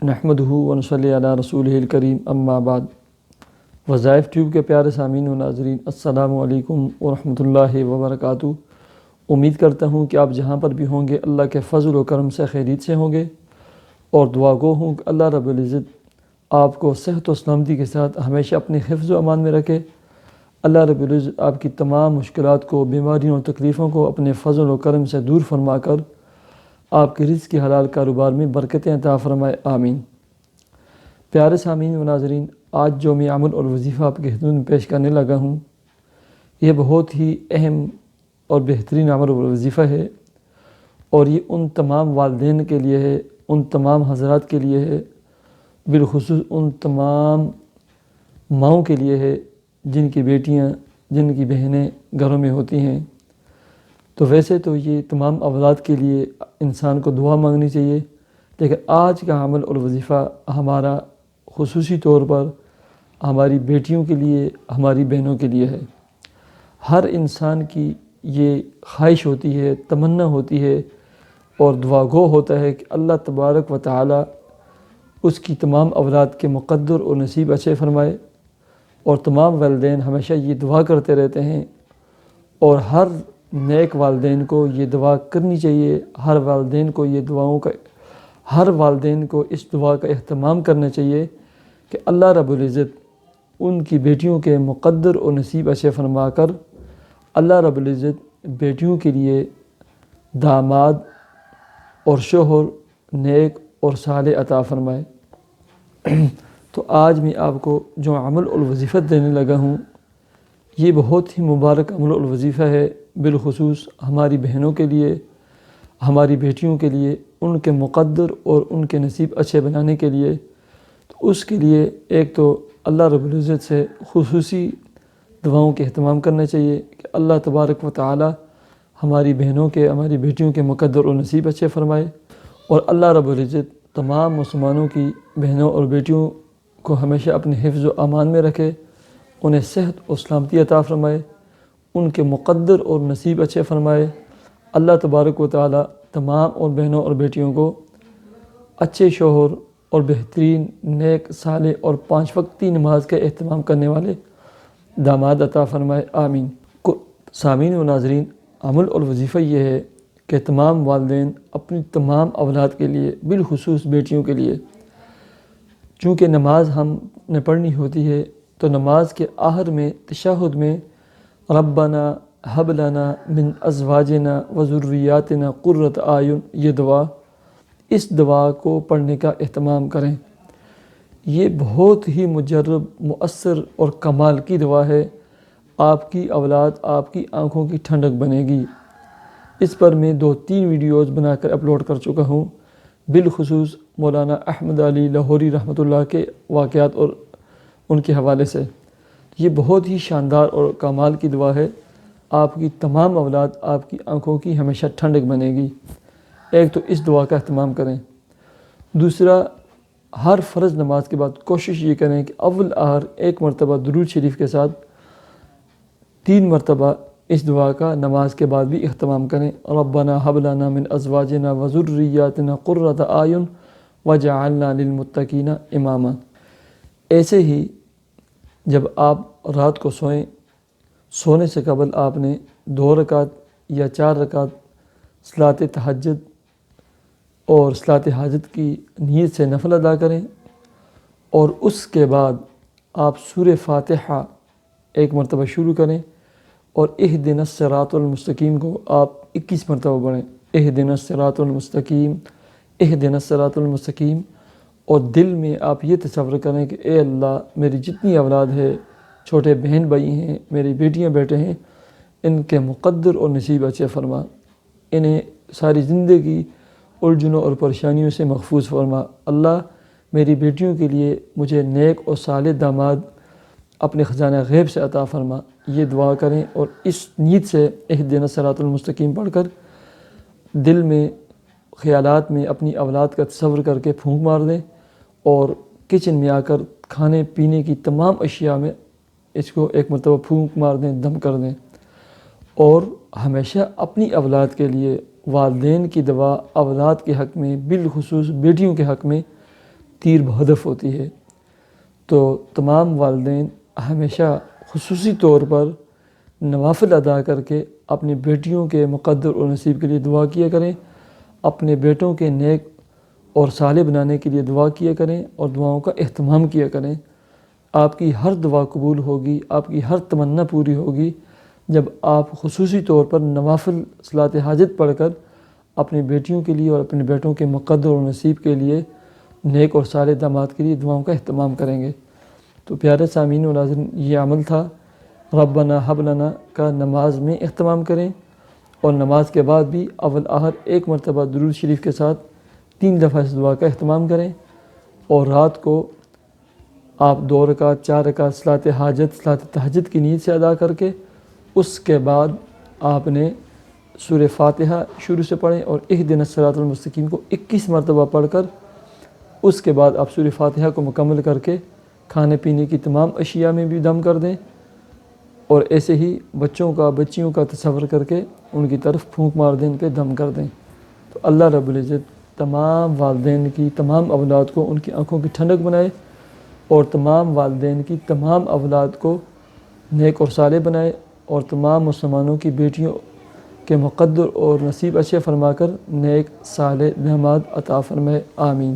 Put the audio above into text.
نحمدہ ونصلی علی رسولہ الکریم اما بعد۔ وظائف ٹیوب کے پیارے سامعین و ناظرین، السلام علیکم ورحمۃ اللہ وبرکاتہ۔ امید کرتا ہوں کہ آپ جہاں پر بھی ہوں گے اللہ کے فضل و کرم سے خیریت سے ہوں گے، اور دعا گو ہوں کہ اللہ رب العزت آپ کو صحت و سلامتی کے ساتھ ہمیشہ اپنے حفظ و امان میں رکھے۔ اللہ رب العزت آپ کی تمام مشکلات کو، بیماریوں اور تکلیفوں کو اپنے فضل و کرم سے دور فرما کر آپ کے رزق کی حلال کاروبار میں برکتیں عطا فرمائے، آمین۔ پیارے سامعین و ناظرین، آج جو میں عمل اور وظیفہ آپ کی خدمت میں پیش کرنے لگا ہوں، یہ بہت ہی اہم اور بہترین عمل اور وظیفہ ہے، اور یہ ان تمام والدین کے لیے ہے، ان تمام حضرات کے لیے ہے، بالخصوص ان تمام ماؤں کے لیے ہے جن کی بیٹیاں، جن کی بہنیں گھروں میں ہوتی ہیں۔ تو ویسے تو یہ تمام اولاد کے لیے انسان کو دعا مانگنی چاہیے، لیکن آج کا عمل اور وظیفہ ہمارا خصوصی طور پر ہماری بیٹیوں کے لیے، ہماری بہنوں کے لیے ہے۔ ہر انسان کی یہ خواہش ہوتی ہے، تمنا ہوتی ہے اور دعا گو ہوتا ہے کہ اللہ تبارک و تعالی اس کی تمام اولاد کے مقدر اور نصیب اچھے فرمائے، اور تمام والدین ہمیشہ یہ دعا کرتے رہتے ہیں، اور ہر نیک والدین کو یہ دعا کرنی چاہیے۔ ہر والدین کو اس دعا کا اہتمام کرنا چاہیے کہ اللہ رب العزت ان کی بیٹیوں کے مقدر اور نصیب اچھے فرما کر اللہ رب العزت بیٹیوں کے لیے داماد اور شوہر نیک اور صالح عطا فرمائے۔ تو آج میں آپ کو جو عمل اور وظیفہ دینے لگا ہوں، یہ بہت ہی مبارک عمل اور وظیفہ ہے، بالخصوص ہماری بہنوں کے لیے، ہماری بیٹیوں کے لیے، ان کے مقدر اور ان کے نصیب اچھے بنانے کے لیے۔ تو اس کے لیے ایک تو اللہ رب العزت سے خصوصی دعاؤں کے اہتمام کرنا چاہیے کہ اللہ تبارک و تعالی ہماری بہنوں کے، ہماری بیٹیوں کے مقدر اور نصیب اچھے فرمائے، اور اللہ رب العزت تمام مسلمانوں کی بہنوں اور بیٹیوں کو ہمیشہ اپنے حفظ و امان میں رکھے، انہیں صحت و سلامتی عطا فرمائے، ان کے مقدر اور نصیب اچھے فرمائے۔ اللہ تبارک و تعالی تمام اور بہنوں اور بیٹیوں کو اچھے شوہر اور بہترین نیک صالح اور 5 وقتی نماز کا اہتمام کرنے والے داماد عطا فرمائے، آمین۔ سامعین و ناظرین، عمل اور وظیفہ یہ ہے کہ تمام والدین اپنی تمام اولاد کے لیے، بالخصوص بیٹیوں کے لیے، چونکہ نماز ہم نے پڑھنی ہوتی ہے، تو نماز کے آخر میں تشہد میں ربنا ہب لنا من ازواجنا وذریاتنا قرۃ اعین، یہ دعا، اس دعا کو پڑھنے کا اہتمام کریں۔ یہ بہت ہی مجرب، مؤثر اور کمال کی دعا ہے۔ آپ کی اولاد آپ کی آنکھوں کی ٹھنڈک بنے گی۔ اس پر میں 2-3 ویڈیوز بنا کر اپلوڈ کر چکا ہوں، بالخصوص مولانا احمد علی لاہوری رحمۃ اللہ کے واقعات اور ان کے حوالے سے۔ یہ بہت ہی شاندار اور کمال کی دعا ہے۔ آپ کی تمام اولاد آپ کی آنکھوں کی ہمیشہ ٹھنڈک بنے گی۔ ایک تو اس دعا کا اہتمام کریں۔ دوسرا، ہر فرض نماز کے بعد کوشش یہ کریں کہ اول آخر 1 مرتبہ درود شریف کے ساتھ 3 مرتبہ اس دعا کا نماز کے بعد بھی اہتمام کریں، ربنا هب لنا من ازواجنا وذریاتنا قرۃ اعین وجعلنا للمتقین اماما۔ ایسے ہی جب آپ رات کو سونے سے قبل آپ نے 2 رکعت یا 4 رکعت صلاۃ تہجد اور صلاۃ حاجت کی نیت سے نفل ادا کریں، اور اس کے بعد آپ سورہ فاتحہ 1 مرتبہ شروع کریں، اور اہدنا الصراط المستقیم کو آپ 21 مرتبہ پڑھیں، اہدنا الصراط المستقیم، اہدنا الصراط المستقیم، اور دل میں آپ یہ تصور کریں کہ اے اللہ، میری جتنی اولاد ہے، چھوٹے بہن بھائی ہیں، میری بیٹیاں بیٹے ہیں، ان کے مقدر اور نصیب اچھے فرما، انہیں ساری زندگی الجھنوں اور پریشانیوں سے محفوظ فرما۔ اللہ، میری بیٹیوں کے لیے مجھے نیک اور صالح داماد اپنے خزانہ غیب سے عطا فرما، یہ دعا کریں، اور اس نیت سے اہدنا الصراط المستقیم پڑھ کر دل میں، خیالات میں اپنی اولاد کا تصور کر کے پھونک مار دیں، اور کچن میں آ کر کھانے پینے کی تمام اشیاء میں اس کو 1 مرتبہ پھونک مار دیں، دم کر دیں۔ اور ہمیشہ اپنی اولاد کے لیے والدین کی دعا اولاد کے حق میں، بالخصوص بیٹیوں کے حق میں تیر بہدف ہوتی ہے۔ تو تمام والدین ہمیشہ خصوصی طور پر نوافل ادا کر کے اپنی بیٹیوں کے مقدر اور نصیب کے لیے دعا کیا کریں، اپنے بیٹوں کے نیک اور صالح بنانے کے لیے دعا کیا کریں اور دعاؤں کا اہتمام کیا کریں۔ آپ کی ہر دعا قبول ہوگی، آپ کی ہر تمنا پوری ہوگی جب آپ خصوصی طور پر نوافل صلاۃ حاجت پڑھ کر اپنی بیٹیوں کے لیے اور اپنے بیٹوں کے مقدر اور نصیب کے لیے نیک اور صالح داماد کے لیے دعاؤں کا اہتمام کریں گے۔ تو پیارے سامعین و ناظرین، یہ عمل تھا ربنا حب لنا کا نماز میں اہتمام کریں، اور نماز کے بعد بھی اول آخر ایک مرتبہ درود شریف کے ساتھ 3 دفعہ اس دعا کا اہتمام کریں، اور رات کو آپ 2 رکعت 4 رکعت صلاۃ حاجت صلاۃ تہجد کی نیت سے ادا کر کے اس کے بعد آپ نے سورہ فاتحہ شروع سے پڑھیں اور اہدنا الصراط المستقیم کو 21 مرتبہ پڑھ کر اس کے بعد آپ سورہ فاتحہ کو مکمل کر کے کھانے پینے کی تمام اشیاء میں بھی دم کر دیں، اور ایسے ہی بچوں کا بچیوں کا تصور کر کے ان کی طرف پھونک مار دیں، ان پہ دم کر دیں۔ تو اللہ رب العزت تمام والدین کی تمام اولاد کو ان کی آنکھوں کی ٹھنڈک بنائے، اور تمام والدین کی تمام اولاد کو نیک اور صالح بنائے، اور تمام مسلمانوں کی بیٹیوں کے مقدر اور نصیب عطا فرما کر نیک صالح داماد عطا فرمائے، آمین۔